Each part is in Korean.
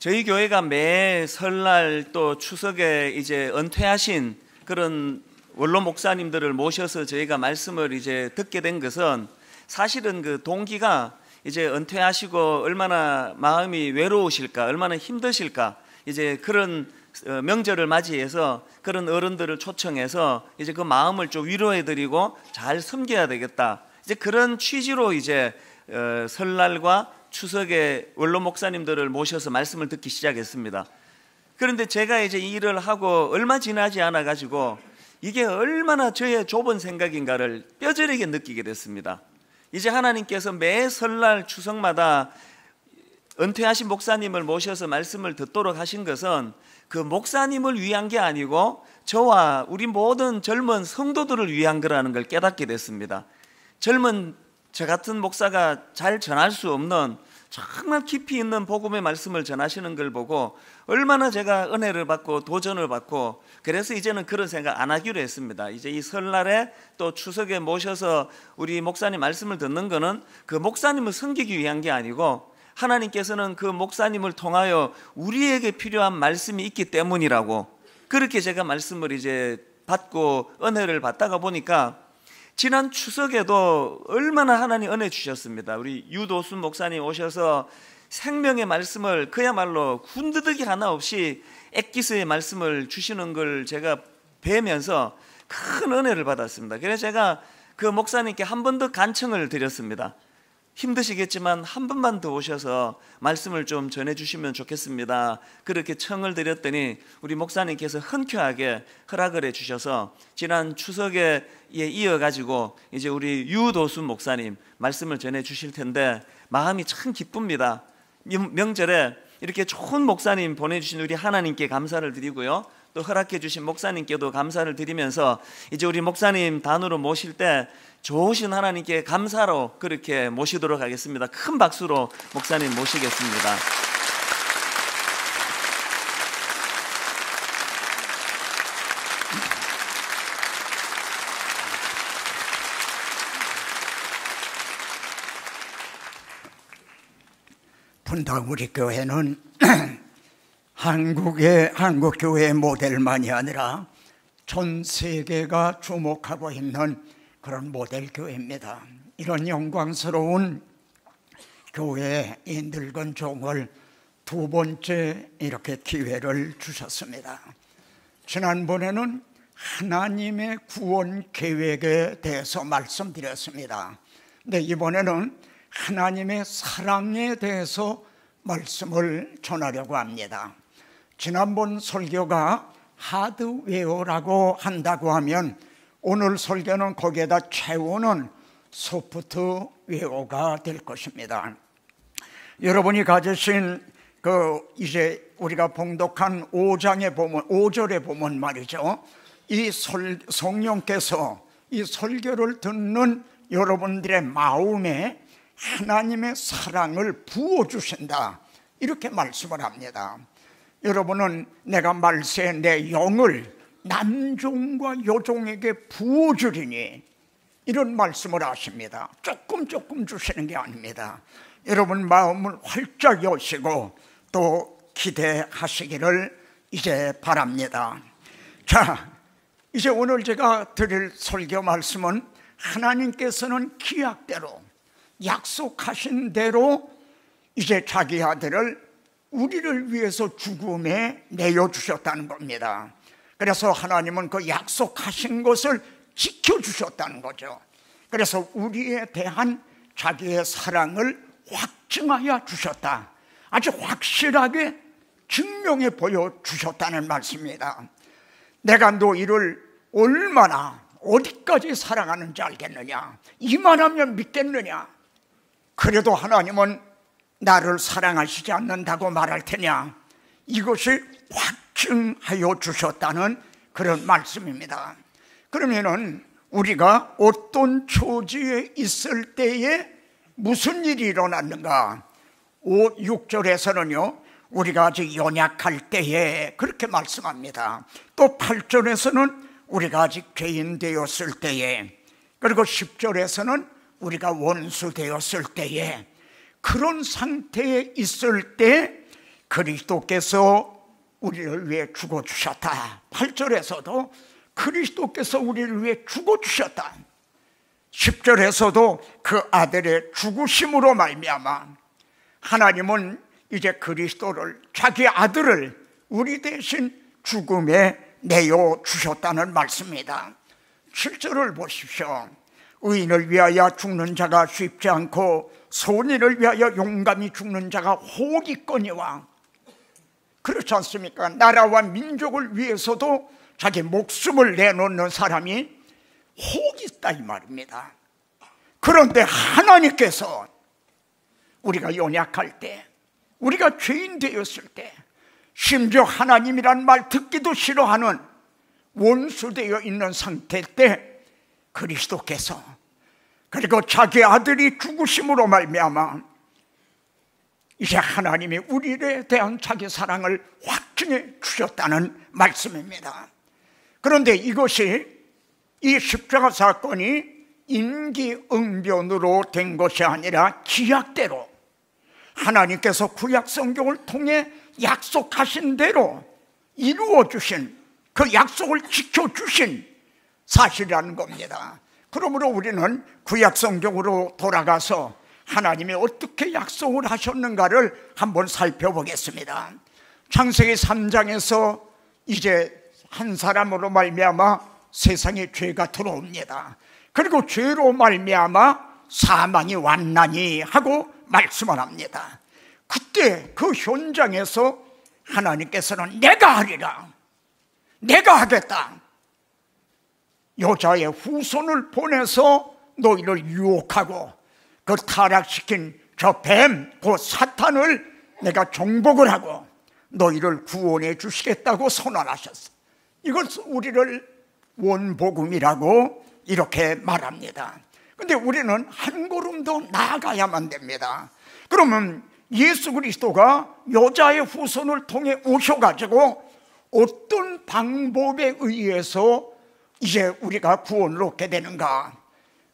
저희 교회가 매 설날 또 추석에 이제 은퇴하신 그런 원로 목사님들을 모셔서 저희가 말씀을 이제 듣게 된 것은 사실은 그 동기가 이제 은퇴하시고 얼마나 마음이 외로우실까, 얼마나 힘드실까, 이제 그런 명절을 맞이해서 그런 어른들을 초청해서 이제 그 마음을 좀 위로해드리고 잘 섬겨야 되겠다. 이제 그런 취지로 이제 설날과 추석에 원로 목사님들을 모셔서 말씀을 듣기 시작했습니다. 그런데 제가 이제 이 일을 하고 얼마 지나지 않아 가지고 이게 얼마나 저의 좁은 생각인가를 뼈저리게 느끼게 됐습니다. 이제 하나님께서 매 설날 추석마다 은퇴하신 목사님을 모셔서 말씀을 듣도록 하신 것은 그 목사님을 위한 게 아니고 저와 우리 모든 젊은 성도들을 위한 거라는 걸 깨닫게 됐습니다. 젊은 저 같은 목사가 잘 전할 수 없는 정말 깊이 있는 복음의 말씀을 전하시는 걸 보고 얼마나 제가 은혜를 받고 도전을 받고, 그래서 이제는 그런 생각 안 하기로 했습니다. 이제 이 설날에 또 추석에 모셔서 우리 목사님 말씀을 듣는 거는 그 목사님을 섬기기 위한 게 아니고 하나님께서는 그 목사님을 통하여 우리에게 필요한 말씀이 있기 때문이라고, 그렇게 제가 말씀을 이제 받고 은혜를 받다가 보니까 지난 추석에도 얼마나 하나님 은혜 주셨습니다. 우리 유도순 목사님 오셔서 생명의 말씀을 그야말로 군더더기 하나 없이 엑기스의 말씀을 주시는 걸 제가 뵈면서 큰 은혜를 받았습니다. 그래서 제가 그 목사님께 한 번 더 간청을 드렸습니다. 힘드시겠지만 한 번만 더 오셔서 말씀을 좀 전해주시면 좋겠습니다. 그렇게 청을 드렸더니 우리 목사님께서 흔쾌하게 허락을 해주셔서 지난 추석에 이어가지고 이제 우리 유도순 목사님 말씀을 전해주실 텐데 마음이 참 기쁩니다. 명절에 이렇게 좋은 목사님 보내주신 우리 하나님께 감사를 드리고요, 또 허락해 주신 목사님께도 감사를 드리면서 이제 우리 목사님 단으로 모실 때 좋으신 하나님께 감사로 그렇게 모시도록 하겠습니다. 큰 박수로 목사님 모시겠습니다. 분당 우리 교회는 한국 교회의 모델만이 아니라 전 세계가 주목하고 있는 그런 모델 교회입니다. 이런 영광스러운 교회에 이 늙은 종을 두 번째 이렇게 기회를 주셨습니다. 지난번에는 하나님의 구원 계획에 대해서 말씀드렸습니다. 근데 이번에는 하나님의 사랑에 대해서 말씀을 전하려고 합니다. 지난번 설교가 하드웨어라고 한다고 하면 오늘 설교는 거기에다 채우는 소프트웨어가 될 것입니다. 여러분이 가지신 이제 우리가 봉독한 5장에 보면 5절에 보면 말이죠, 이 성령께서 이 설교를 듣는 여러분들의 마음에 하나님의 사랑을 부어주신다, 이렇게 말씀을 합니다. 여러분은 내가 말세 내 영을 남종과 여종에게 부어주리니, 이런 말씀을 하십니다. 조금 주시는 게 아닙니다. 여러분 마음을 활짝 여시고 또 기대하시기를 이제 바랍니다. 자, 이제 오늘 제가 드릴 설교 말씀은 하나님께서는 기약대로 약속하신 대로 이제 자기 아들을 우리를 위해서 죽음에 내어주셨다는 겁니다. 그래서 하나님은 그 약속하신 것을 지켜주셨다는 거죠. 그래서 우리에 대한 자기의 사랑을 확증하여 주셨다, 아주 확실하게 증명해 보여주셨다는 말씀입니다. 내가 너희를 얼마나 어디까지 사랑하는지 알겠느냐, 이만하면 믿겠느냐, 그래도 하나님은 나를 사랑하시지 않는다고 말할 테냐, 이것을 확증하여 주셨다는 그런 말씀입니다. 그러면은 우리가 어떤 처지에 있을 때에 무슨 일이 일어났는가? 6절에서는요 우리가 아직 연약할 때에 그렇게 말씀합니다. 또 8절에서는 우리가 아직 죄인 되었을 때에, 그리고 10절에서는 우리가 원수 되었을 때에, 그런 상태에 있을 때 그리스도께서 우리를 위해 죽어주셨다. 8절에서도 그리스도께서 우리를 위해 죽어주셨다. 10절에서도 그 아들의 죽으심으로 말미암아 하나님은 이제 그리스도를, 자기 아들을 우리 대신 죽음에 내어주셨다는 말씀입니다. 7절을 보십시오. 의인을 위하여 죽는 자가 쉽지 않고 선인을 위하여 용감히 죽는 자가 혹 있거니와. 그렇지 않습니까? 나라와 민족을 위해서도 자기 목숨을 내놓는 사람이 혹 있다 이 말입니다. 그런데 하나님께서 우리가 연약할 때, 우리가 죄인 되었을 때, 심지어 하나님이란 말 듣기도 싫어하는 원수되어 있는 상태 때 그리스도께서, 그리고 자기 아들이 죽으심으로 말미암아 이제 하나님이 우리에 대한 자기 사랑을 확증해 주셨다는 말씀입니다. 그런데 이것이, 이 십자가 사건이 임기응변으로 된 것이 아니라 기약대로 하나님께서 구약 성경을 통해 약속하신 대로 이루어 주신, 그 약속을 지켜주신 사실이라는 겁니다. 그러므로 우리는 구약 성경으로 돌아가서 하나님이 어떻게 약속을 하셨는가를 한번 살펴보겠습니다. 창세기 3장에서 이제 한 사람으로 말미암아 세상에 죄가 들어옵니다. 그리고 죄로 말미암아 사망이 왔나니 하고 말씀을 합니다. 그때 그 현장에서 하나님께서는 내가 하리라, 내가 하겠다, 여자의 후손을 보내서 너희를 유혹하고 그 타락시킨 저 뱀, 그 사탄을 내가 정복을 하고 너희를 구원해 주시겠다고 선언하셨어. 이걸 우리를 원복음이라고 이렇게 말합니다. 그런데 우리는 한 걸음 더 나아가야만 됩니다. 그러면 예수 그리스도가 여자의 후손을 통해 오셔가지고 어떤 방법에 의해서 이제 우리가 구원을 얻게 되는가?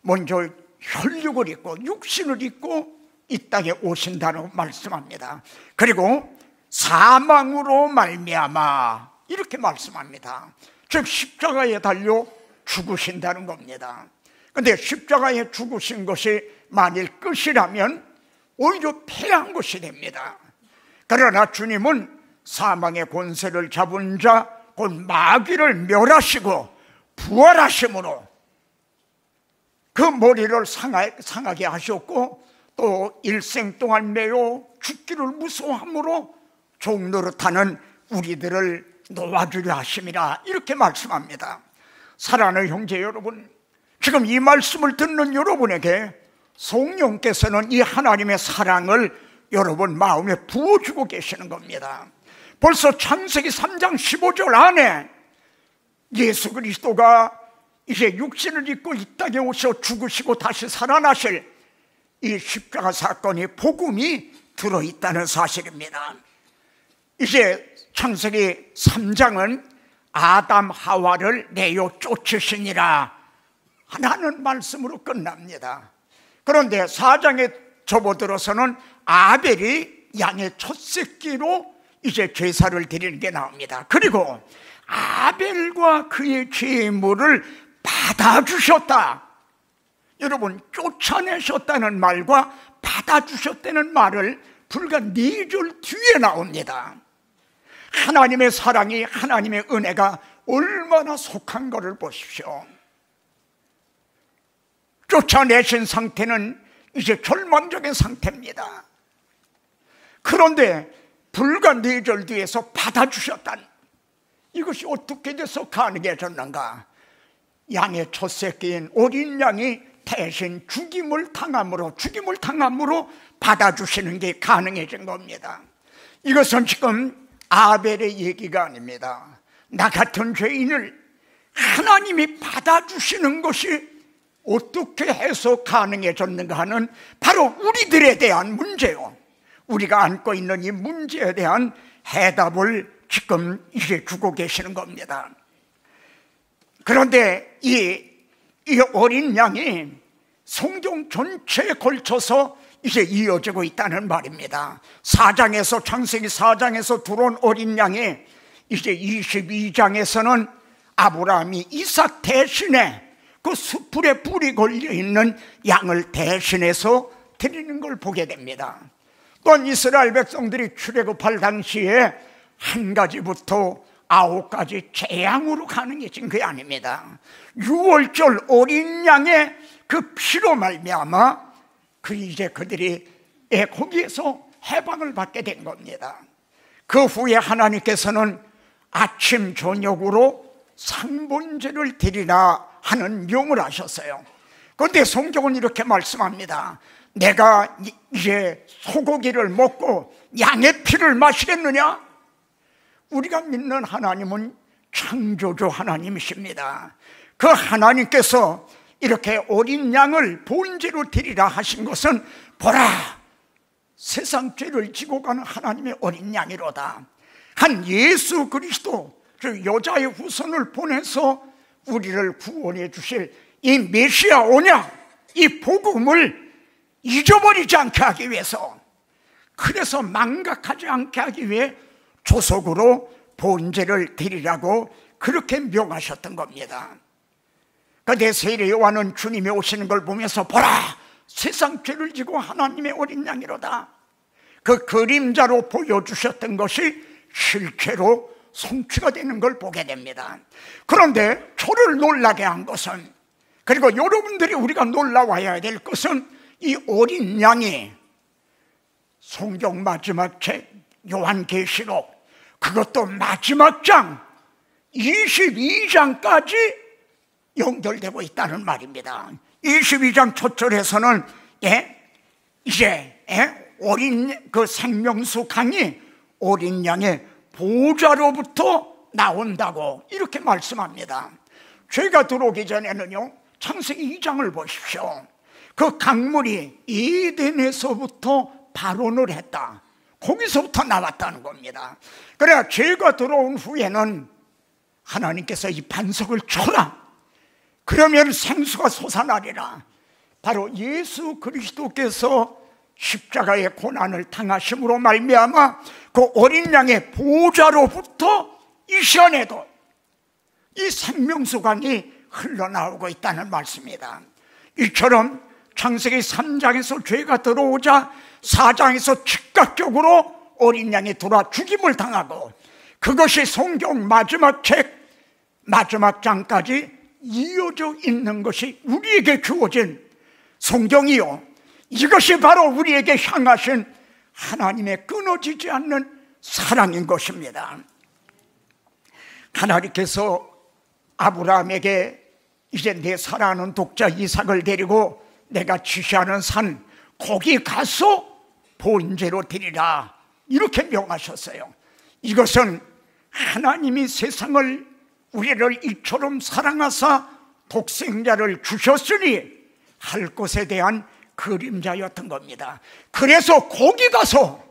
먼저 혈육을 입고 육신을 입고 이 땅에 오신다고 말씀합니다. 그리고 사망으로 말미암아 이렇게 말씀합니다. 즉 십자가에 달려 죽으신다는 겁니다. 그런데 십자가에 죽으신 것이 만일 끝이라면 오히려 패한 것이 됩니다. 그러나 주님은 사망의 권세를 잡은 자 곧 마귀를 멸하시고 부활하심으로 그 머리를 상하게 하셨고 또 일생 동안 매여 죽기를 무서워함으로 종노릇하는 우리들을 놓아주려 하심이라 이렇게 말씀합니다. 사랑하는 형제 여러분, 지금 이 말씀을 듣는 여러분에게 성령께서는 이 하나님의 사랑을 여러분 마음에 부어주고 계시는 겁니다. 벌써 창세기 3장 15절 안에 예수 그리스도가 이제 육신을 입고 이 땅에 오셔 죽으시고 다시 살아나실 이 십자가 사건의 복음이 들어있다는 사실입니다. 이제 창세기 3장은 아담 하와를 내어 쫓으시니라 하나는 말씀으로 끝납니다. 그런데 4장에 접어들어서는 아벨이 양의 첫 새끼로 이제 제사를 드리는 게 나옵니다. 그리고 아벨과 그의 제물을 받아주셨다. 여러분, 쫓아내셨다는 말과 받아주셨다는 말을 불과 4절 뒤에 나옵니다. 하나님의 사랑이, 하나님의 은혜가 얼마나 속한 것을 보십시오. 쫓아내신 상태는 이제 절망적인 상태입니다. 그런데 불과 4절 뒤에서 받아주셨다는, 이것이 어떻게 돼서 가능해졌는가? 양의 첫 새끼인 어린 양이 대신 죽임을 당함으로 받아주시는 게 가능해진 겁니다. 이것은 지금 아벨의 얘기가 아닙니다. 나 같은 죄인을 하나님이 받아주시는 것이 어떻게 해서 가능해졌는가 하는 바로 우리들에 대한 문제요, 우리가 안고 있는 이 문제에 대한 해답을 지금 이제 주고 계시는 겁니다. 그런데 이 어린 양이 성경 전체에 걸쳐서 이제 이어지고 있다는 말입니다. 4장에서, 창세기 4장에서 들어온 어린 양이 이제 22장에서는 아브라함이 이삭 대신에 그 숯불에 불이 걸려있는 양을 대신해서 드리는 걸 보게 됩니다. 또한 이스라엘 백성들이 출애굽할 당시에 한 가지부터 9가지 재앙으로 가능해진 게 아닙니다. 6월절 어린 양의 그 피로 말미암아 이제 그들이 거기에서 해방을 받게 된 겁니다. 그 후에 하나님께서는 아침 저녁으로 상번제를 드리라 하는 명을 하셨어요. 그런데 성경은 이렇게 말씀합니다. 내가 이제 소고기를 먹고 양의 피를 마시겠느냐? 우리가 믿는 하나님은 창조주 하나님이십니다. 그 하나님께서 이렇게 어린 양을 번제로 드리라 하신 것은 보라, 세상 죄를 지고 가는 하나님의 어린 양이로다. 한 예수 그리스도, 그 여자의 후손을 보내서 우리를 구원해 주실 이 메시아 언약, 이 복음을 잊어버리지 않게 하기 위해서, 그래서 망각하지 않게 하기 위해 조속으로 번제를 드리라고 그렇게 명하셨던 겁니다. 그런데 세례 요한은 주님이 오시는 걸 보면서 보라, 세상 죄를 지고 하나님의 어린 양이로다. 그 그림자로 보여주셨던 것이 실제로 성취가 되는 걸 보게 됩니다. 그런데 저를 놀라게 한 것은, 그리고 여러분들이 우리가 놀라와야 될 것은, 이 어린 양이 성경 마지막 책 요한계시록, 그것도 마지막 장 22장까지 연결되고 있다는 말입니다. 22장 첫 절에서는 이제 어린 그 생명수 강이 어린 양의 보좌로부터 나온다고 이렇게 말씀합니다. 죄가 들어오기 전에는요, 창세기 2장을 보십시오. 그 강물이 에덴에서부터 발원을 했다. 거기서부터 나왔다는 겁니다. 그래야 죄가 들어온 후에는 하나님께서 이 반석을 쳐라, 그러면 생수가 솟아나리라. 바로 예수 그리스도께서 십자가의 고난을 당하심으로 말미암아 그 어린 양의 보좌로부터 이 시간에도 이 생명수강이 흘러나오고 있다는 말씀입니다. 이처럼 창세기 3장에서 죄가 들어오자 4장에서 즉각적으로 어린 양이 돌아 죽임을 당하고, 그것이 성경 마지막 책 마지막 장까지 이어져 있는 것이 우리에게 주어진 성경이요, 이것이 바로 우리에게 향하신 하나님의 끊어지지 않는 사랑인 것입니다. 하나님께서 아브라함에게 이제 내 사랑하는 독자 이삭을 데리고 내가 지시하는 산, 거기 가서 번제로 드리라, 이렇게 명하셨어요. 이것은 하나님이 세상을, 우리를 이처럼 사랑하사 독생자를 주셨으니 할 것에 대한 그림자였던 겁니다. 그래서 거기 가서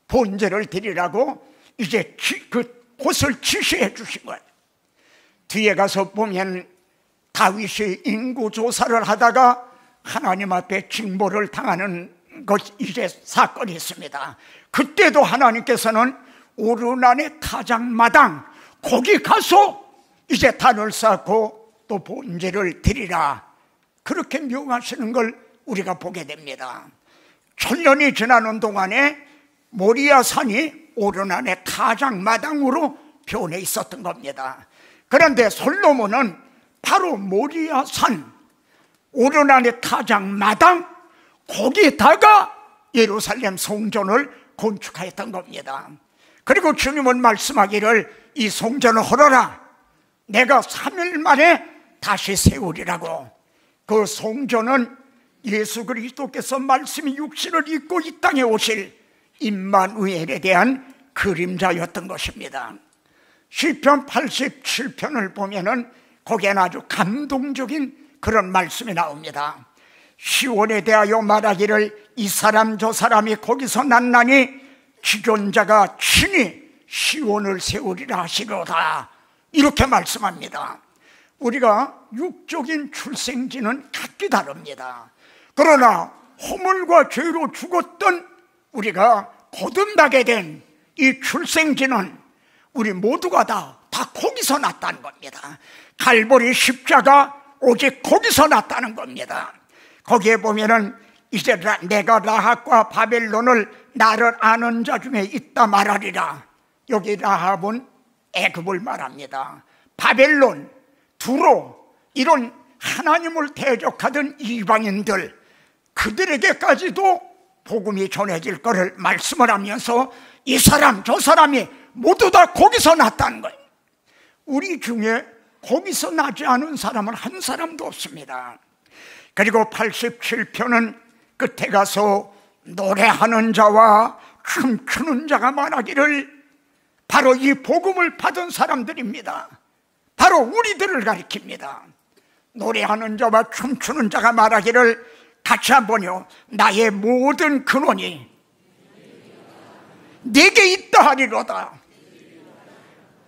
번제를 드리라고 이제 그 곳을 지시해 주신 거예요. 뒤에 가서 보면 다윗이 인구조사를 하다가 하나님 앞에 징벌을 당하는 것, 이제 사건이 있습니다. 그때도 하나님께서는 오르난의 타작마당, 거기 가서 이제 단을 쌓고 또 번제를 드리라, 그렇게 명하시는 걸 우리가 보게 됩니다. 천년이 지나는 동안에 모리아 산이 오르난의 타작마당으로 변해 있었던 겁니다. 그런데 솔로몬은 바로 모리아 산, 오르난의 타작마당, 거기에다가 예루살렘 성전을 건축하였던 겁니다. 그리고 주님은 말씀하기를 이 성전을 헐어라, 내가 3일 만에 다시 세우리라고. 그 성전은 예수 그리스도께서 말씀이 육신을 입고 이 땅에 오실 임마누엘에 대한 그림자였던 것입니다. 시편 87편을 보면은 거기에는 아주 감동적인 그런 말씀이 나옵니다. 시온에 대하여 말하기를 이 사람 저 사람이 거기서 났나니 지존자가 친히 시온을 세우리라 하시로다, 이렇게 말씀합니다. 우리가 육적인 출생지는 각기 다릅니다. 그러나 허물과 죄로 죽었던 우리가 거듭나게 된 이 출생지는 우리 모두가 다 거기서 났다는 겁니다. 갈보리 십자가 오직 거기서 났다는 겁니다. 거기에 보면은 이제 내가 라합과 바벨론을 나를 아는 자 중에 있다 말하리라. 여기 라합은 애굽을 말합니다. 바벨론, 두로, 이런 하나님을 대적하던 이방인들, 그들에게까지도 복음이 전해질 것을 말씀을 하면서 이 사람 저 사람이 모두 다 거기서 났다는 거예요. 우리 중에 거기서 나지 않은 사람은 한 사람도 없습니다. 그리고 87편은 끝에 가서 노래하는 자와 춤추는 자가 말하기를, 바로 이 복음을 받은 사람들입니다. 바로 우리들을 가리킵니다. 노래하는 자와 춤추는 자가 말하기를, 같이 한번요. 나의 모든 근원이 내게 있다 하리로다.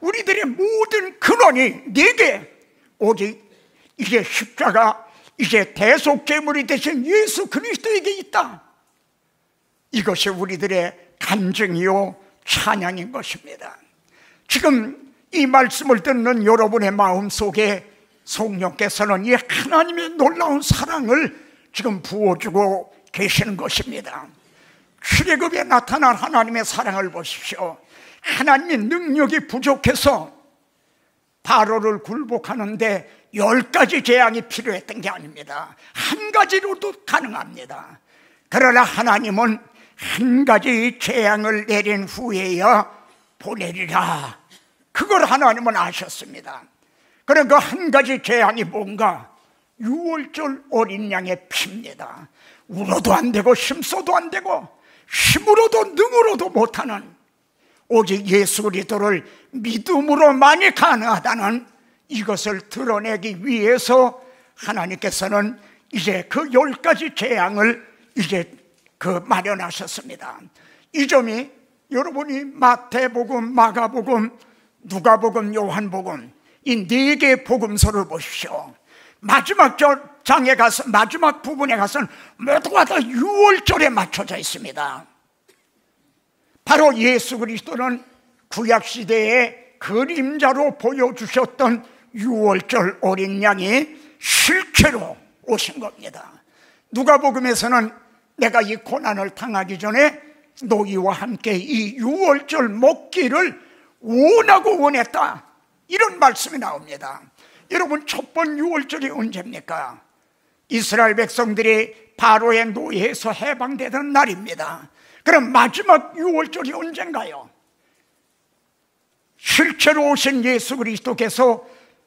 우리들의 모든 근원이 내게, 오직 이제 십자가, 이제 대속제물이 되신 예수 그리스도에게 있다. 이것이 우리들의 간증이요 찬양인 것입니다. 지금 이 말씀을 듣는 여러분의 마음속에 성령께서는 이 하나님의 놀라운 사랑을 지금 부어주고 계시는 것입니다. 출애굽에 나타난 하나님의 사랑을 보십시오. 하나님의 능력이 부족해서 바로를 굴복하는데 10가지 재앙이 필요했던 게 아닙니다. 한 가지로도 가능합니다. 그러나 하나님은 한 가지 재앙을 내린 후에야 보내리라. 그걸 하나님은 아셨습니다. 그럼 그 한 가지 재앙이 뭔가? 6월절 어린 양의 피입니다. 울어도 안 되고 힘써도 안 되고 힘으로도 능으로도 못하는, 오직 예수 그리스도를 믿음으로만이 가능하다는 이것을 드러내기 위해서 하나님께서는 이제 그 10가지 재앙을 이제 마련하셨습니다. 이 점이 여러분이 마태복음, 마가복음, 누가복음, 요한복음 이 4개의 복음서를 보십시오. 마지막 장에 가서, 마지막 부분에 가서는 모두가 다 6월절에 맞춰져 있습니다. 바로 예수 그리스도는 구약시대의 그림자로 보여주셨던 6월절 어린 양이 실체로 오신 겁니다. 누가복음에서는 내가 이 고난을 당하기 전에 너희와 함께 이 6월절 먹기를 원하고 원했다, 이런 말씀이 나옵니다. 여러분, 첫 번 6월절이 언제입니까? 이스라엘 백성들이 바로의 노예에서 해방되던 날입니다. 그럼 마지막 6월절이 언젠가요? 실체로 오신 예수 그리스도께서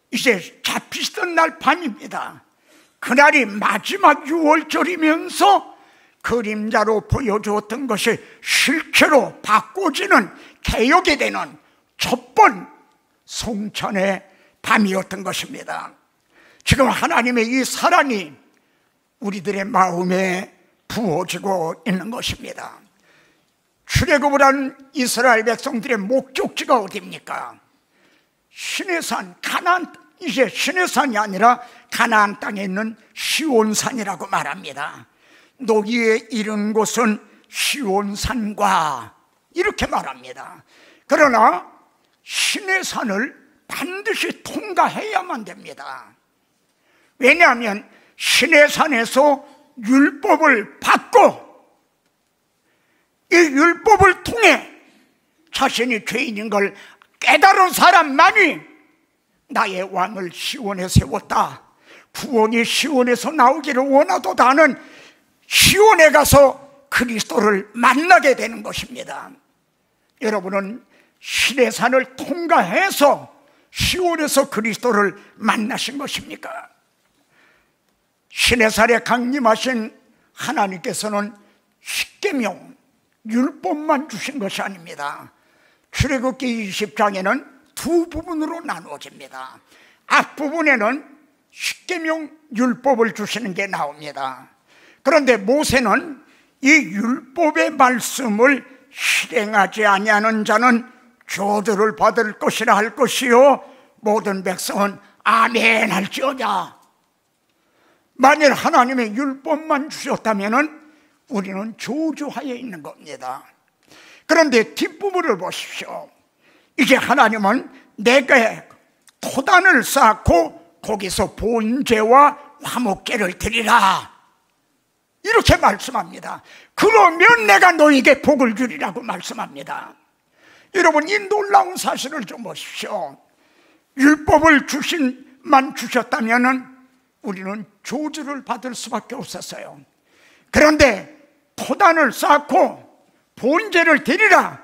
이제 잡히시던 날 밤입니다. 그날이 마지막 6월절이면서 그림자로 보여주었던 것이 실체로 바꿔지는, 개혁이 되는 첫 번 성찬의 밤이었던 것입니다. 지금 하나님의 이 사랑이 우리들의 마음에 부어지고 있는 것입니다. 출애굽을 한 이스라엘 백성들의 목적지가 어디입니까? 시내산, 가나안, 이제 시내산이 아니라 가나안 땅에 있는 시온산이라고 말합니다. 너희의 이른 곳은 시온산과 이렇게 말합니다. 그러나 시내산을 반드시 통과해야만 됩니다. 왜냐하면 시내산에서 율법을 받고 이 율법을 통해 자신이 죄인인 걸 깨달은 사람만이 나의 왕을 시온에 세웠다, 구원이 시온에서 나오기를 원하도다 하는 시온에 가서 그리스도를 만나게 되는 것입니다. 여러분은 시내산을 통과해서 시온에서 그리스도를 만나신 것입니까? 시내산에 강림하신 하나님께서는 십계명, 율법만 주신 것이 아닙니다. 출애굽기 20장에는 두 부분으로 나누어집니다. 앞부분에는 십계명 율법을 주시는 게 나옵니다. 그런데 모세는 이 율법의 말씀을 실행하지 아니하는 자는 저주를 받을 것이라 할 것이요 모든 백성은 아멘 할지어다. 만일 하나님의 율법만 주셨다면 우리는 저주하에 있는 겁니다. 그런데 뒷부분을 보십시오. 이제 하나님은 내게 토단을 쌓고 거기서 번제와 화목제를 드리라, 이렇게 말씀합니다. 그러면 내가 너에게 복을 주리라고 말씀합니다. 여러분, 이 놀라운 사실을 좀 보십시오. 율법을 주셨다면 우리는 저주를 받을 수밖에 없었어요. 그런데 토단을 쌓고 번제를 드리라,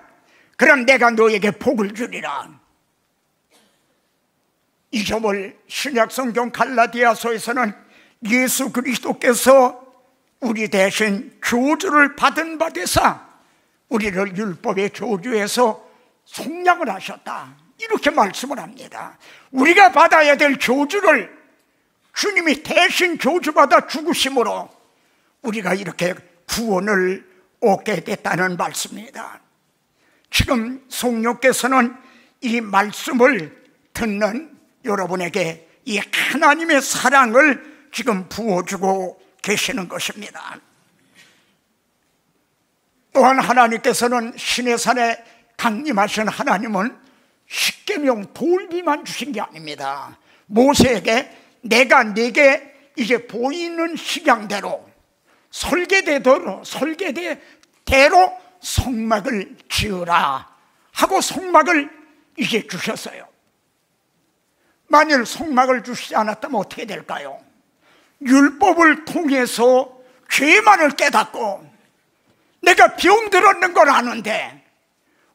그럼 내가 너에게 복을 주리라. 잊어볼 신약성경 갈라디아서에서는 예수 그리스도께서 우리 대신 저주를 받은 바 되사 우리를 율법의 저주에서 속량을 하셨다, 이렇게 말씀을 합니다. 우리가 받아야 될 저주를 주님이 대신 저주받아 죽으심으로 우리가 이렇게 구원을 얻게 됐다는 말씀입니다. 지금 성령께서는 이 말씀을 듣는 여러분에게 이 하나님의 사랑을 지금 부어주고 계시는 것입니다. 또한 하나님께서는 시내산에 강림하신 하나님은 십계명 돌비만 주신 게 아닙니다. 모세에게 내가 네게 이제 보이는 식양대로 설계대로 성막을 지으라 하고 성막을 이제 주셨어요. 만일 성막을 주시지 않았다면 어떻게 될까요? 율법을 통해서 죄만을 깨닫고 내가 병들었는 걸 아는데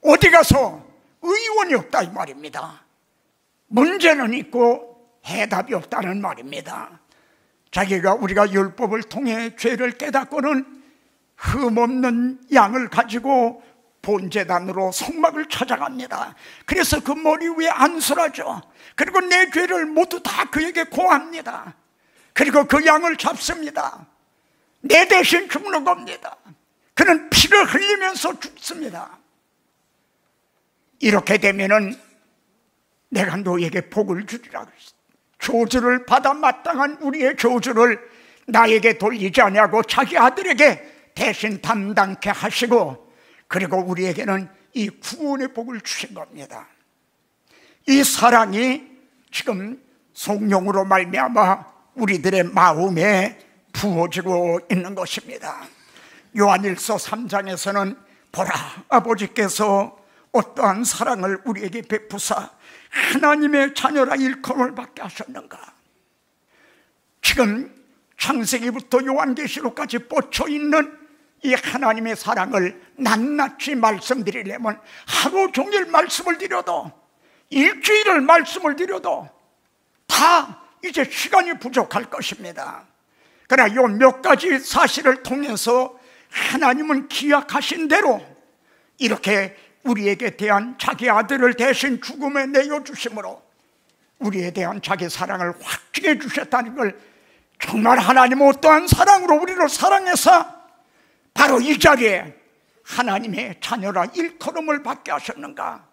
어디 가서 의원이 없다, 이 말입니다. 문제는 있고 해답이 없다는 말입니다. 우리가 율법을 통해 죄를 깨닫고는 흠없는 양을 가지고 본제단으로 성막을 찾아갑니다. 그래서 그 머리 위에 안수라죠. 그리고 내 죄를 모두 다 그에게 고합니다. 그리고 그 양을 잡습니다. 내 대신 죽는 겁니다. 그는 피를 흘리면서 죽습니다. 이렇게 되면은 내가 너에게 복을 주리라. 저주를 받아 마땅한 우리의 저주를 나에게 돌리지 아니하고 자기 아들에게 대신 담당케 하시고, 그리고 우리에게는 이 구원의 복을 주신 겁니다. 이 사랑이 지금 성령으로 말미암아 우리들의 마음에 부어지고 있는 것입니다. 요한일서 3장에서는 보라, 아버지께서 어떠한 사랑을 우리에게 베푸사 하나님의 자녀라 일컬음을 받게 하셨는가. 지금 창세기부터 요한계시록까지 뻗쳐 있는 이 하나님의 사랑을 낱낱이 말씀드리려면 하루 종일 말씀을 드려도, 일주일을 말씀을 드려도 다 이제 시간이 부족할 것입니다. 그러나 이 몇 가지 사실을 통해서 하나님은 기약하신 대로 이렇게 우리에게 대한 자기 아들을 대신 죽음에 내어주심으로 우리에 대한 자기 사랑을 확증해 주셨다는 걸, 정말 하나님은 어떠한 사랑으로 우리를 사랑해서 바로 이 자리에 하나님의 자녀라 일컬음을 받게 하셨는가.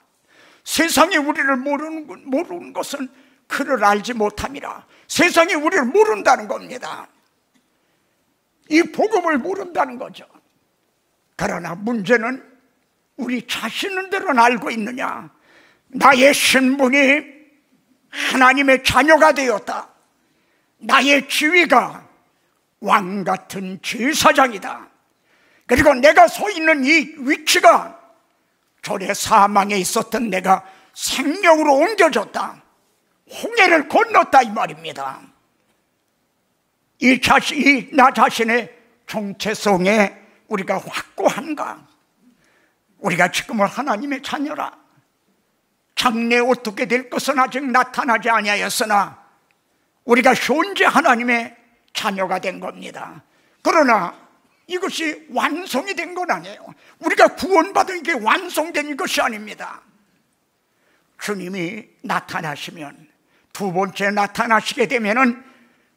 세상이 우리를 모르는 것은 그를 알지 못함이라. 세상이 우리를 모른다는 겁니다. 이 복음을 모른다는 거죠. 그러나 문제는 우리 자신들은 알고 있느냐. 나의 신분이 하나님의 자녀가 되었다. 나의 지위가 왕같은 제사장이다. 그리고 내가 서 있는 이 위치가 전에 사망에 있었던 내가 생명으로 옮겨졌다. 홍해를 건넜다, 이 말입니다. 나 자신의 정체성에 우리가 확고한가? 우리가 지금은 하나님의 자녀라. 장래에 어떻게 될 것은 아직 나타나지 아니하였으나 우리가 현재 하나님의 자녀가 된 겁니다. 그러나 이것이 완성이 된 건 아니에요. 우리가 구원받은 게 완성된 것이 아닙니다. 주님이 나타나시면, 두 번째 나타나시게 되면은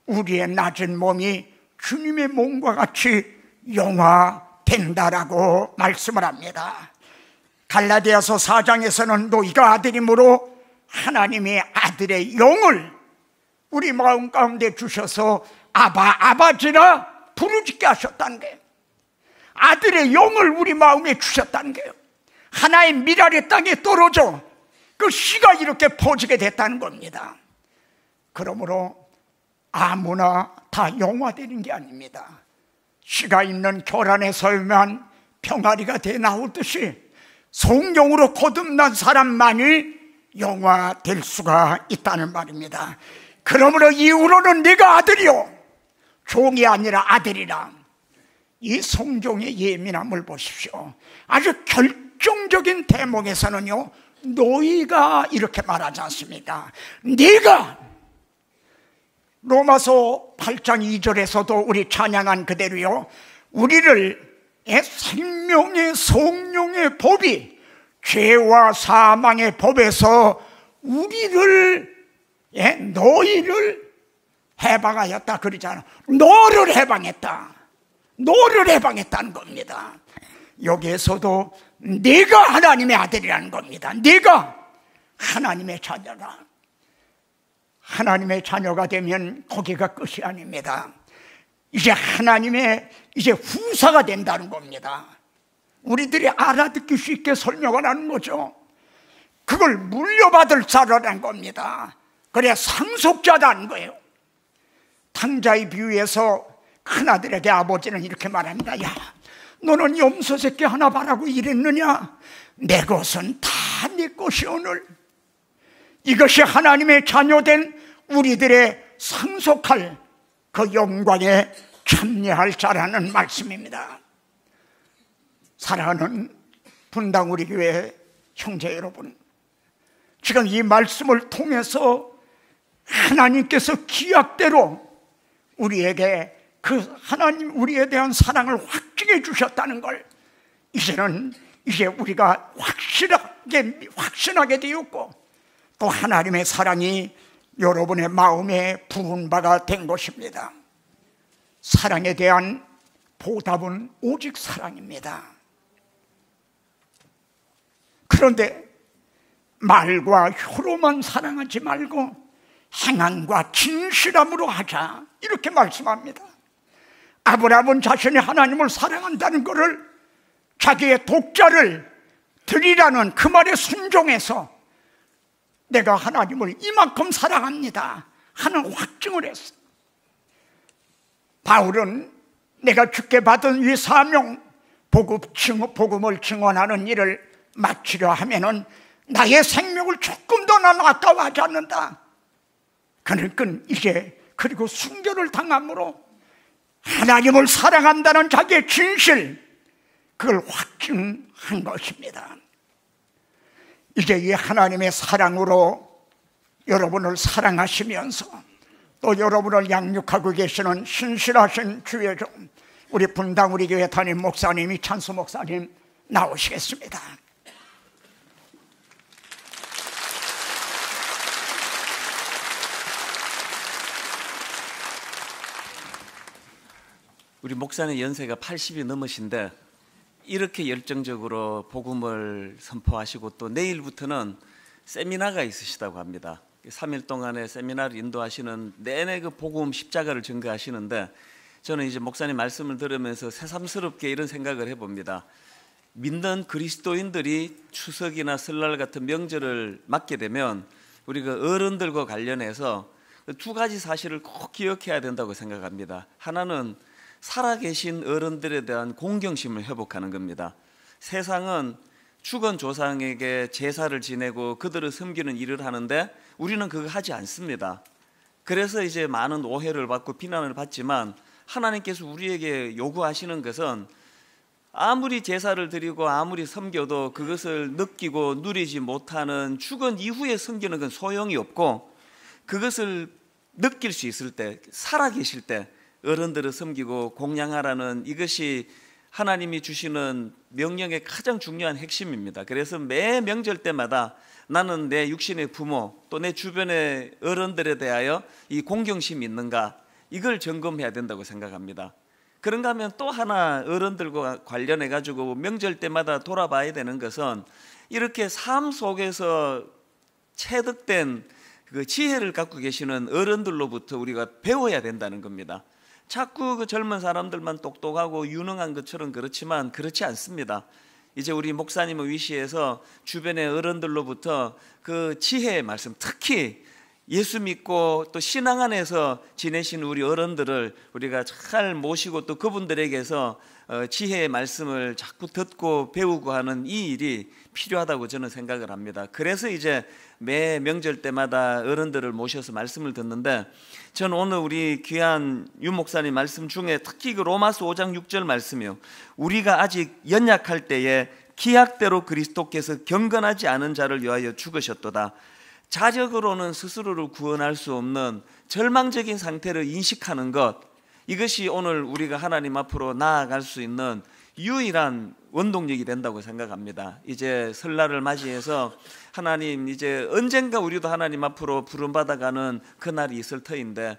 우리의 낮은 몸이 주님의 몸과 같이 영화된다라고 말씀을 합니다. 갈라디아서 4장에서는 너희가 아들이므로 하나님의 아들의 영을 우리 마음 가운데 주셔서 아바, 아바지라 부르짖게 하셨다는 게, 아들의 영을 우리 마음에 주셨다는 거예요. 하나의 미랄의 땅에 떨어져 그 씨가 이렇게 퍼지게 됐다는 겁니다. 그러므로 아무나 다 영화되는 게 아닙니다. 씨가 있는 결안에서만 병아리가 돼 나오듯이 성령으로 거듭난 사람만이 영화될 수가 있다는 말입니다. 그러므로 이후로는 네가 아들이요 종이 아니라 아들이라. 이 성경의 예민함을 보십시오. 아주 결정적인 대목에서는요, 너희가 이렇게 말하지 않습니다. 네가. 로마서 8장 2절에서도 우리 찬양한 그대로요, 우리를 생명의 성령의 법이 죄와 사망의 법에서 우리를 너희를 해방하였다 그러잖아. 너를 해방했다. 너를 해방했다는 겁니다. 여기에서도 네가 하나님의 아들이라는 겁니다. 네가 하나님의 자녀라. 하나님의 자녀가 되면 거기가 끝이 아닙니다. 이제 하나님의 후사가 된다는 겁니다. 우리들이 알아듣기 쉽게 설명을 하는 거죠. 그걸 물려받을 자라는 겁니다. 그래야 상속자다는 거예요. 탕자의 비유에서 큰아들에게 아버지는 이렇게 말합니다. 야, 너는 염소 새끼 하나 바라고 이랬느냐? 내 것은 다 네 것이 오늘. 이것이 하나님의 자녀된 우리들의 상속할 그 영광에 참여할 자라는 말씀입니다. 사랑하는 분당 우리 교회 형제 여러분, 지금 이 말씀을 통해서 하나님께서 기약대로 우리에게 그 하나님 우리에 대한 사랑을 확증해 주셨다는 걸 이제 우리가 확신하게 되었고, 또 하나님의 사랑이 여러분의 마음에 부은 바가 된 것입니다. 사랑에 대한 보답은 오직 사랑입니다. 그런데 말과 혀로만 사랑하지 말고 행함과 진실함으로 하자, 이렇게 말씀합니다. 아브라함은 자신이 하나님을 사랑한다는 것을 자기의 독자를 드리라는 그 말에 순종해서 내가 하나님을 이만큼 사랑합니다 하는 확증을 했어. 바울은 내가 주께 받은 이 사명, 복음을 증언하는 일을 마치려 하면은 나의 생명을 조금 더 난 아까워하지 않는다. 그러니까 이제 그리고 순교를 당함으로 하나님을 사랑한다는 자기의 진실, 그걸 확증한 것입니다. 이제 이 하나님의 사랑으로 여러분을 사랑하시면서 또 여러분을 양육하고 계시는 신실하신 주의 종, 우리 분당 우리 교회 담임 목사님이 찬수 목사님 나오시겠습니다. 우리 목사님 연세가 80이 넘으신데 이렇게 열정적으로 복음을 선포하시고 또 내일부터는 세미나가 있으시다고 합니다. 3일 동안의 세미나를 인도하시는 내내 그 복음 십자가를 증거하시는데, 저는 이제 목사님 말씀을 들으면서 새삼스럽게 이런 생각을 해봅니다. 믿는 그리스도인들이 추석이나 설날 같은 명절을 맞게 되면 우리가 어른들과 관련해서 두 가지 사실을 꼭 기억해야 된다고 생각합니다. 하나는 살아계신 어른들에 대한 공경심을 회복하는 겁니다. 세상은 죽은 조상에게 제사를 지내고 그들을 섬기는 일을 하는데 우리는 그거 하지 않습니다. 그래서 이제 많은 오해를 받고 비난을 받지만, 하나님께서 우리에게 요구하시는 것은 아무리 제사를 드리고 아무리 섬겨도 그것을 느끼고 누리지 못하는 죽은 이후에 섬기는 건 소용이 없고, 그것을 느낄 수 있을 때, 살아계실 때 어른들을 섬기고 공양하라는, 이것이 하나님이 주시는 명령의 가장 중요한 핵심입니다. 그래서 매 명절 때마다 나는 내 육신의 부모 또 내 주변의 어른들에 대하여 이 공경심이 있는가, 이걸 점검해야 된다고 생각합니다. 그런가 하면 또 하나 어른들과 관련해 가지고 명절 때마다 돌아봐야 되는 것은, 이렇게 삶 속에서 체득된 그 지혜를 갖고 계시는 어른들로부터 우리가 배워야 된다는 겁니다. 자꾸 그 젊은 사람들만 똑똑하고 유능한 것처럼 그렇지만 그렇지 않습니다. 이제 우리 목사님의 위시에서 주변의 어른들로부터 그 지혜의 말씀, 특히 예수 믿고 또 신앙 안에서 지내신 우리 어른들을 우리가 잘 모시고 또 그분들에게서 지혜의 말씀을 자꾸 듣고 배우고 하는 이 일이 필요하다고 저는 생각을 합니다. 그래서 이제 매 명절 때마다 어른들을 모셔서 말씀을 듣는데, 저는 오늘 우리 귀한 유 목사님 말씀 중에 특히 그 로마서 5장 6절 말씀이요, 우리가 아직 연약할 때에 기약대로 그리스도께서 경건하지 않은 자를 위하여 죽으셨도다. 자력으로는 스스로를 구원할 수 없는 절망적인 상태를 인식하는 것, 이것이 오늘 우리가 하나님 앞으로 나아갈 수 있는 유일한 원동력이 된다고 생각합니다. 이제 설날을 맞이해서 하나님, 이제 언젠가 우리도 하나님 앞으로 부름받아가는 그날이 있을 터인데,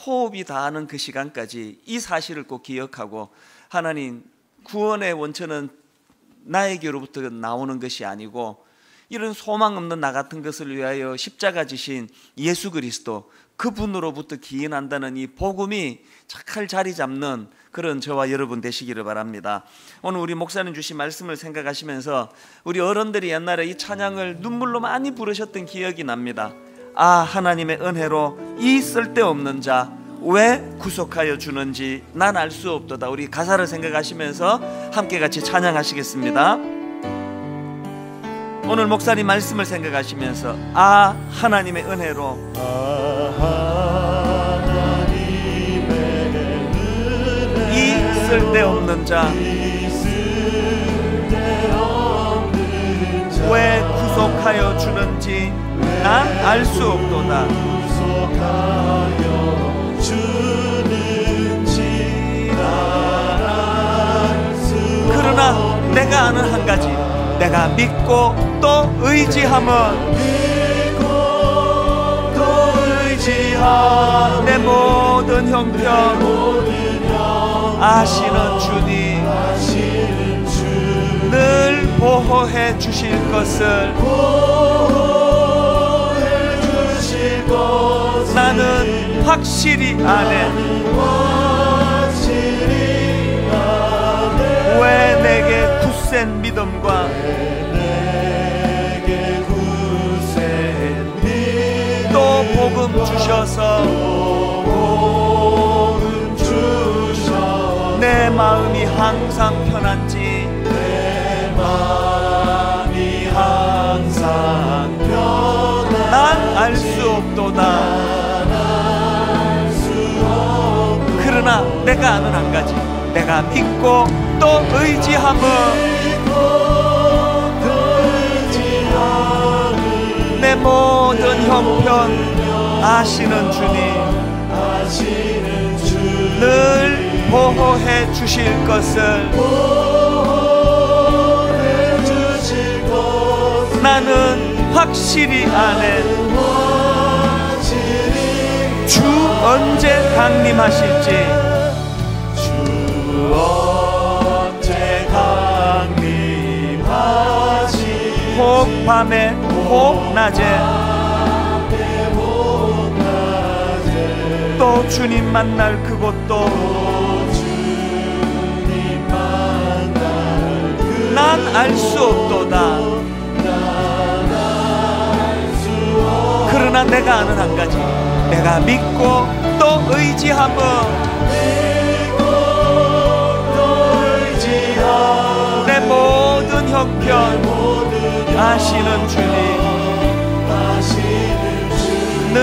호흡이 닿는 그 시간까지 이 사실을 꼭 기억하고, 하나님, 구원의 원천은 나에게로부터 나오는 것이 아니고 이런 소망 없는 나 같은 것을 위하여 십자가 지신 예수 그리스도, 그분으로부터 기인한다는 이 복음이 잘 자리 잡는 그런 저와 여러분 되시기를 바랍니다. 오늘 우리 목사님 주신 말씀을 생각하시면서 우리 어른들이 옛날에 이 찬양을 눈물로 많이 부르셨던 기억이 납니다. 아, 하나님의 은혜로 이 쓸데없는 자 왜 구속하여 주는지 난 알 수 없도다. 우리 가사를 생각하시면서 함께 같이 찬양하시겠습니다. 오늘 목사님 말씀을 생각하시면서 아, 하나님의 은혜로, 이 쓸데없는 자 왜 구속하여 주는지 난 알 수 없도다. 그러나 내가 아는 한 가지, 내가 믿고 또 의지함은, 내 모든 형편 아시는 주님, 늘 보호해 주실 것을 나는 확실히 아네. 왜 내게 굳센 믿음과 또 복음 주셔서 내 마음이 항상 편한지, 난 알 수 없도다. 그러나 내가 아는 한 가지, 내가 믿고 또 의지함은, 내 모든 형편 아시는 주님, 늘 보호해 주실 것을 나는 확실히 아네. 주 언제 강림하실지, 혹 밤에 혹 낮에 또 주님 만날 그곳도 난 알 수 없도다. 그러나 내가 아는 한 가지, 내가 믿고 또 의지함은, 내 모든 형편 아시는 주님, 늘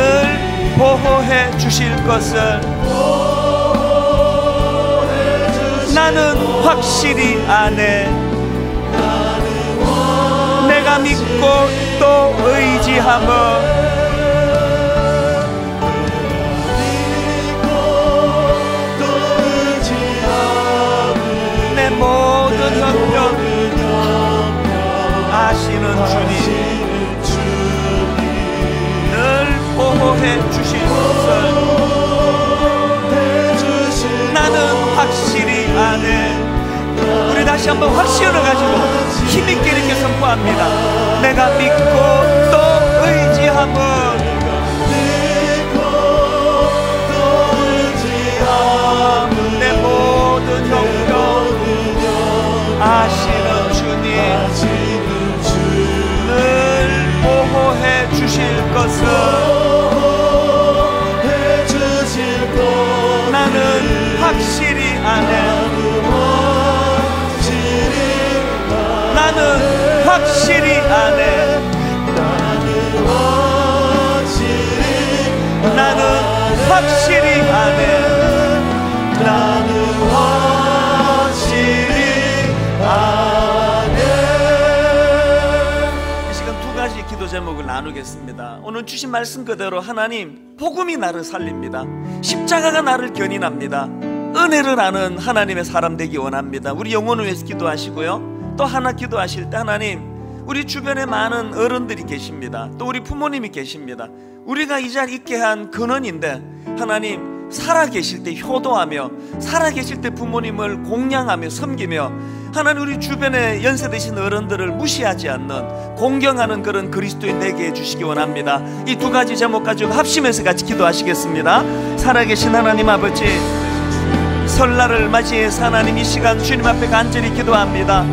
보호해 주실 것을 나는 확실히 아네. 내가 믿고 또 의지함은, 내 모든 형편 아시는 주님, 늘 보호해 주실 것을 나는 확실히 아네. 우리 다시 한번 확신을 가지고 힘있게 이렇게 선포합니다. 내가 믿고 또 의지함은, 아시는 주님, 늘 보호해 주실 것을 나는 확실히 아네. 나는 확실히 아네. 나는 확실히 아네. 나는 확실히 아네. 이 시간 두 가지 기도 제목을 나누겠습니다. 오늘 주신 말씀 그대로 하나님, 복음이 나를 살립니다. 십자가가 나를 견인합니다. 은혜를 아는 하나님의 사람 되기 원합니다. 우리 영혼을 위해서 기도하시고요. 또 하나 기도하실 때 하나님, 우리 주변에 많은 어른들이 계십니다. 또 우리 부모님이 계십니다. 우리가 이 자리에 있게 한 근원인데 하나님, 살아계실 때 효도하며 살아계실 때 부모님을 공양하며 섬기며 하나님, 우리 주변에 연세 드신 어른들을 무시하지 않는 공경하는 그런 그리스도인 되게 해주시기 원합니다. 이 두 가지 제목 가지고 합심해서 같이 기도하시겠습니다. 살아계신 하나님 아버지, 설날을 맞이해서 하나님 이 시간 주님 앞에 간절히 기도합니다.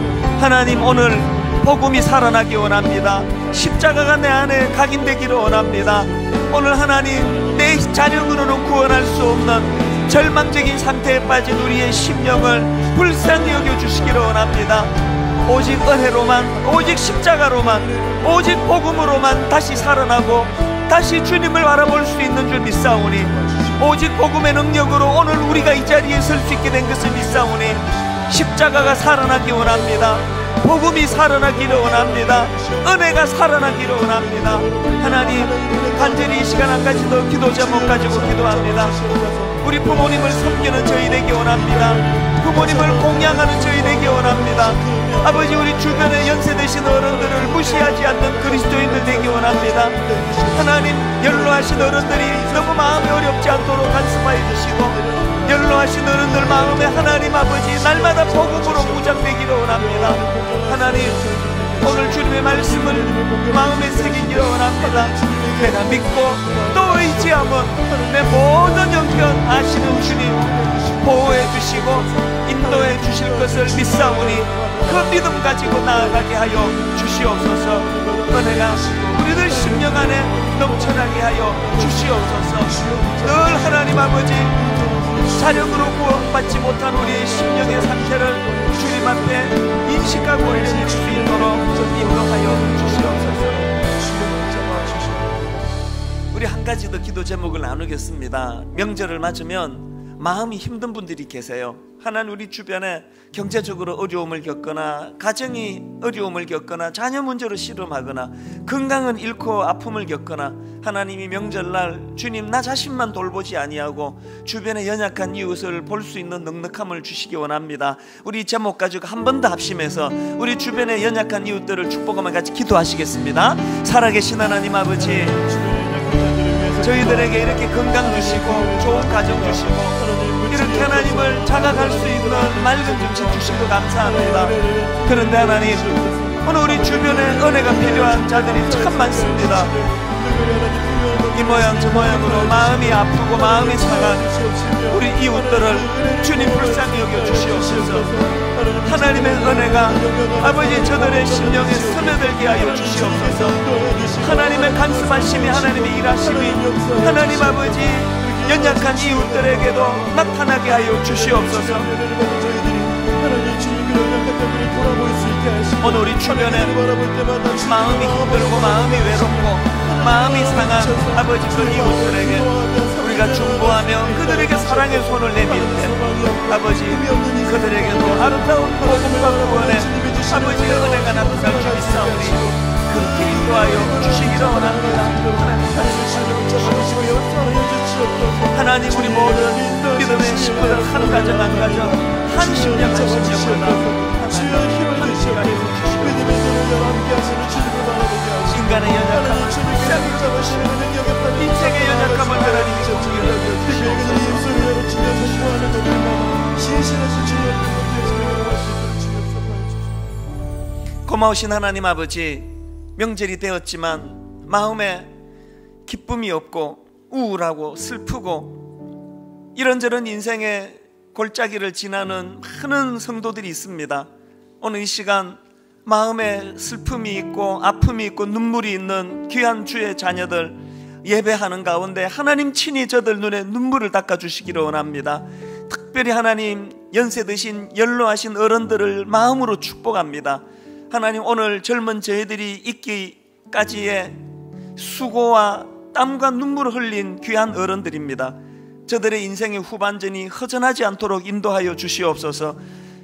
하나님, 오늘 복음이 살아나기 원합니다. 십자가가 내 안에 각인되기를 원합니다. 오늘 하나님, 내 자력으로는 구원할 수 없는 절망적인 상태에 빠진 우리의 심령을 불쌍히 여겨주시기를 원합니다. 오직 은혜로만, 오직 십자가로만, 오직 복음으로만 다시 살아나고 다시 주님을 바라볼 수 있는 줄 믿사오니, 오직 복음의 능력으로 오늘 우리가 이 자리에 설 수 있게 된 것을 믿사오니, 십자가가 살아나기 원합니다. 복음이 살아나기를 원합니다. 은혜가 살아나기를 원합니다. 하나님, 간절히 이 시간 한 가지 더 기도 제목 가지고 기도합니다. 우리 부모님을 섬기는 저희 되기 원합니다. 부모님을 공양하는 저희 되기 원합니다. 아버지, 우리 주변에 연세 드신 어른들을 무시하지 않는 그리스도인들 되기 원합니다. 하나님, 연로하신 어른들이 너무 마음이 어렵지 않도록 간섭하여 주시고, 연로하신 어른들 마음에 하나님 아버지, 날마다 복음으로 무장되기를 원합니다. 하나님, 오늘 주님의 말씀을 마음에 새기기를 원합니다. 내가 믿고 또 의지하면 내 모든 형편 아시는 주님 보호해 주시고 인도해 주실 것을 믿사오니, 그 믿음 가지고 나아가게 하여 주시옵소서. 은혜가 우리들 심령 안에 넘쳐나게 하여 주시옵소서. 늘 하나님 아버지, 자력으로 구원받지 못한 우리의 심령의 상태를 주님 앞에 인식하고 올려줄 수 있도록 인도하여 주시옵소서. 우리 한 가지 더 기도 제목을 나누겠습니다. 명절을 맞으면 마음이 힘든 분들이 계세요. 하나님, 우리 주변에 경제적으로 어려움을 겪거나 가정이 어려움을 겪거나 자녀 문제로 씨름하거나 건강은 잃고 아픔을 겪거나, 하나님이 명절날 주님, 나 자신만 돌보지 아니하고 주변에 연약한 이웃을 볼 수 있는 넉넉함을 주시기 원합니다. 우리 제목 가지고 한 번 더 합심해서 우리 주변에 연약한 이웃들을 축복하며 같이 기도하시겠습니다. 살아계신 하나님 아버지, 저희들에게 이렇게 건강 주시고 좋은 가정 주시고 이렇게 하나님을 자각할 수 있는 맑은 정신 주시고 감사합니다. 그런데 하나님, 오늘 우리 주변에 은혜가 필요한 자들이 참 많습니다. 이 모양 저 모양으로 마음이 아프고 마음이 상한 우리 이웃들을 주님 불쌍히 여겨 주시옵소서. 하나님의 은혜가 아버지 저들의 심령에 스며들게 하여 주시옵소서. 하나님의 간섭하심이, 하나님의 일하심이 하나님 아버지 연약한 이웃들에게도 나타나게 하여 주시옵소서. 오늘 우리 주변에 마음이 힘들고 마음이 외롭고 마음이 상한 아버지 그 이웃들에게 우리가 중보하며 그들에게 사랑의 손을 내밀 때 아버지, 그들에게도 아름다운 복음과 구원의 아버지의 은혜가 나타날 줄 믿사오니 그렇게 인도하여 주시기를 원합니다. 하나님, 우리 모든 믿음의 식구들 한 가정 한 가정, 한 심령 한 심령마다 인간의 연약함을 인생의 연약함을 하나님이 고마우신 하나님 아버지, 명절이 되었지만 마음에 기쁨이 없고 우울하고 슬프고 이런저런 인생의 골짜기를 지나는 많은 성도들이 있습니다. 오늘 이 시간 마음에 슬픔이 있고 아픔이 있고 눈물이 있는 귀한 주의 자녀들 예배하는 가운데 하나님 친히 저들 눈에 눈물을 닦아주시기를 원합니다. 특별히 하나님 연세 드신 연로하신 어른들을 마음으로 축복합니다. 하나님 오늘 젊은 저희들이 있기까지의 수고와 땀과 눈물을 흘린 귀한 어른들입니다. 저들의 인생의 후반전이 허전하지 않도록 인도하여 주시옵소서.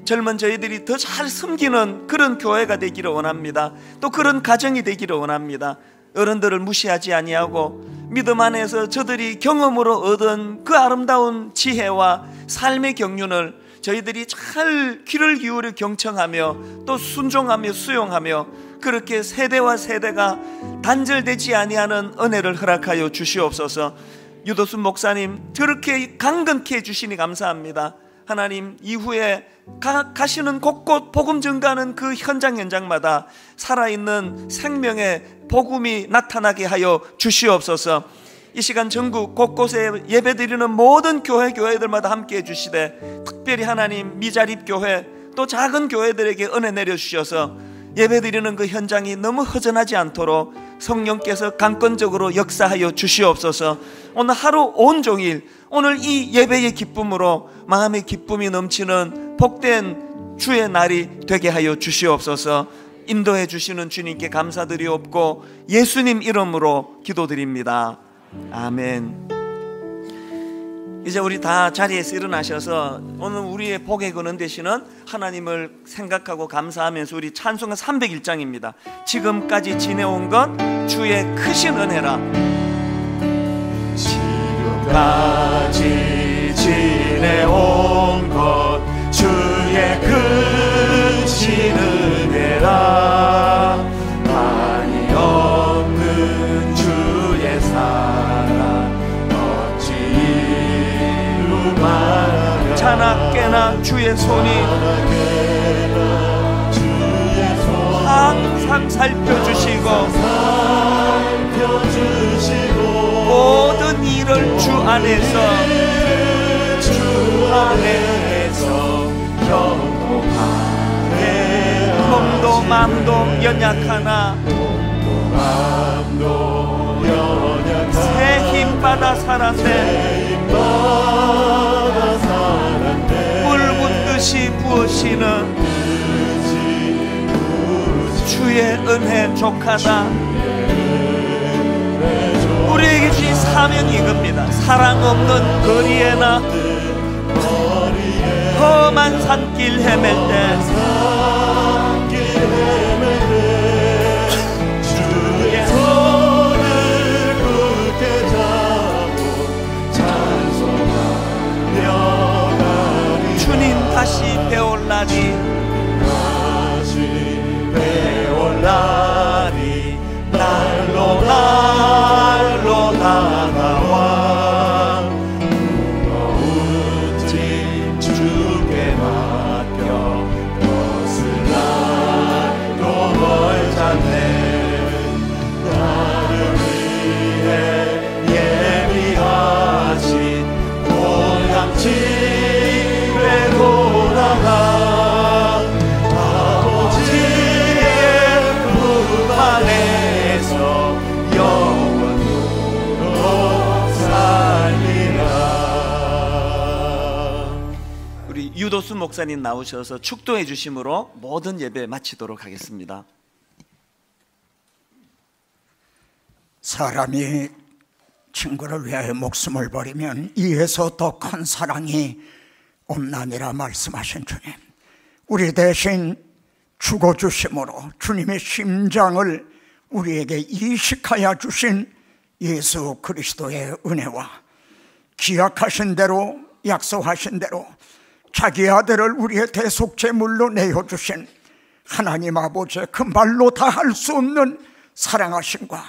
젊은 저희들이 더 잘 섬기는 그런 교회가 되기를 원합니다. 또 그런 가정이 되기를 원합니다. 어른들을 무시하지 아니하고 믿음 안에서 저들이 경험으로 얻은 그 아름다운 지혜와 삶의 경륜을 저희들이 잘 귀를 기울여 경청하며 또 순종하며 수용하며 그렇게 세대와 세대가 단절되지 아니하는 은혜를 허락하여 주시옵소서. 유도순 목사님 저렇게 강건케 해주시니 감사합니다. 하나님 이후에 가시는 곳곳 복음 전가하는 그 현장마다 살아있는 생명의 복음이 나타나게 하여 주시옵소서. 이 시간 전국 곳곳에 예배드리는 모든 교회들마다 함께 해주시되 특별히 하나님 미자립교회 또 작은 교회들에게 은혜 내려주셔서 예배드리는 그 현장이 너무 허전하지 않도록 성령께서 강권적으로 역사하여 주시옵소서. 오늘 하루 온종일 오늘 이 예배의 기쁨으로 마음의 기쁨이 넘치는 복된 주의 날이 되게 하여 주시옵소서. 인도해 주시는 주님께 감사드리옵고 예수님 이름으로 기도드립니다. 아멘. 이제 우리 다 자리에서 일어나셔서 오늘 우리의 복의 근원 되시는 하나님을 생각하고 감사하면서 우리 찬송가 301장입니다. 지금까지 지내온 것 주의 크신 은혜라. 지금까지 지내온 것 주의 크신 은혜라. 한이 없는 주의 사랑 어찌 이루마냐. 자나깨나 주의 손이 항상 살펴주시고 모든 일을 주 안에서 경고하네. 몸도 마음도 연약하나 새 힘 받아 살았네. 물 붓듯이 부으시는 주의 은혜 족하다. 우리에게 주신 사명이 이겁니다. 사랑 없는 거리에나 험한 산길 헤맬 때 주의 손을 굳게 잡고 찬송하며 가리. 주님 다시 배올 날이 날로 다가와. 무거운 짐 주께 맡겨 벗을 날도 멀잖네. 나를 위해 예비하신 고향 집에 돌아가 아버지의 품 안에서 영원토록 살리라. 우리 유도순 목사님 나오셔서 축도해 주심으로 모든 예배 마치도록 하겠습니다. 사람이 친구를 위하여 목숨을 버리면 이에서 더 큰 사랑이 없나니라 말씀하신 주님, 우리 대신 죽어주심으로 주님의 심장을 우리에게 이식하여 주신 예수 그리스도의 은혜와 기약하신 대로 약속하신 대로 자기 아들을 우리의 대속제물로 내어주신 하나님 아버지의 그 말로 다 할 수 없는 사랑하심과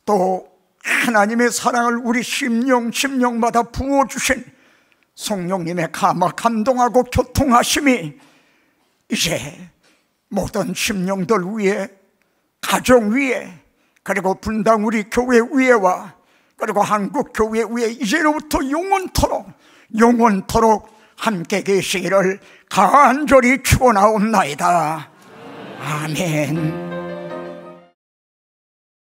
또 하나님의 사랑을 우리 심령마다 부어주신 성령님의 감동하고 교통하심이 이제 모든 심령들 위에, 가정 위에, 그리고 분당 우리 교회 위에와 그리고 한국 교회 위에 이제로부터 영원토록 함께 계시기를 간절히 축원하옵나이다. 아멘.